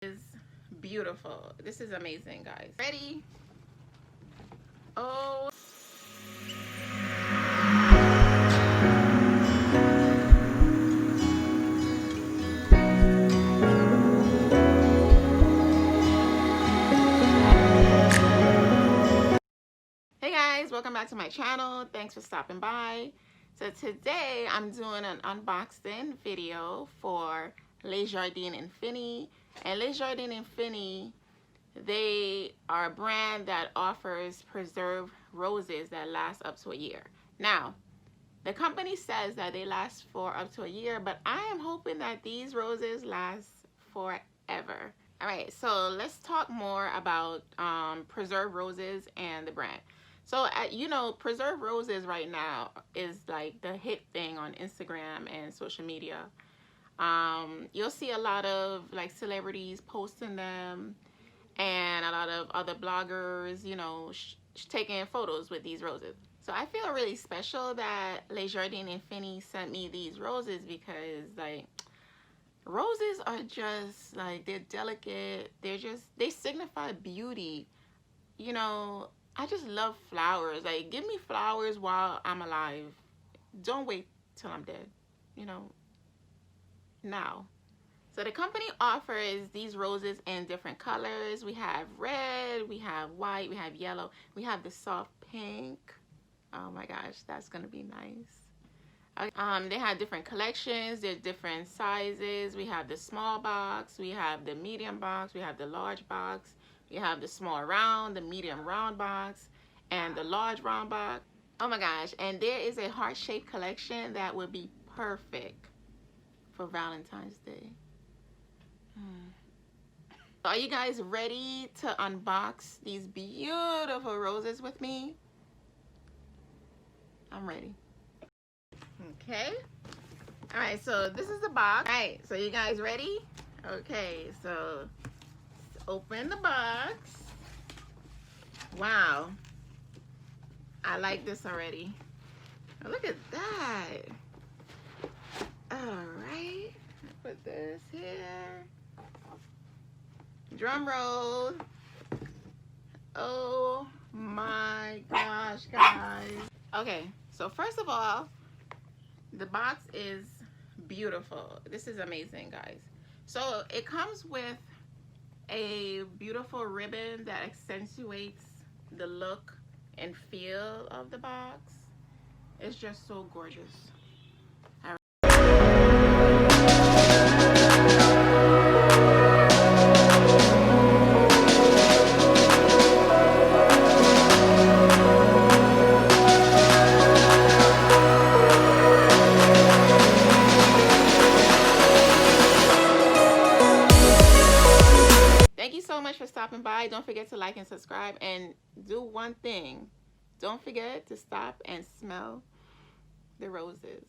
Is beautiful. This is amazing, guys. Ready? Oh. Hey guys, welcome back to my channel. Thanks for stopping by. So today I'm doing an unboxing video for Jardin Infini. And Jardin Infini, they are a brand that offers preserved roses that last up to a year. Now, the company says that they last for up to a year, but I am hoping that these roses last forever. All right, so let's talk more about preserved roses and the brand. So, you know, preserved roses right now is like the hit thing on Instagram and social media. You'll see a lot of like celebrities posting them and a lot of other bloggers, you know, taking photos with these roses. So I feel really special that Jardin Infini sent me these roses because like roses are just like, they're delicate. They signify beauty. You know, I just love flowers. Like, give me flowers while I'm alive. Don't wait till I'm dead, you know, now. So the company offers these roses in different colors. We have red, we have white, we have yellow, we have the soft pink. Oh my gosh, that's gonna be nice. They have different collections. There's different sizes. We have the small box, we have the medium box, we have the large box, we have the small round, the medium round box, and the large round box. Oh my gosh, and there is a heart-shaped collection that would be perfect for Valentine's Day. Are you guys ready to unbox these beautiful roses with me? I'm ready. Okay. All right, so this is the box. All right, so you guys ready? Okay, so let's open the box. Wow. I like this already. Oh, look at that. All right. Put this here. Drum roll. Oh my gosh, guys. Okay, so first of all, the box is beautiful. This is amazing, guys. So it comes with a beautiful ribbon that accentuates the look and feel of the box. It's just so gorgeous. Thank you so much for stopping by. Don't forget to like and subscribe, and do one thing. Don't forget to stop and smell the roses.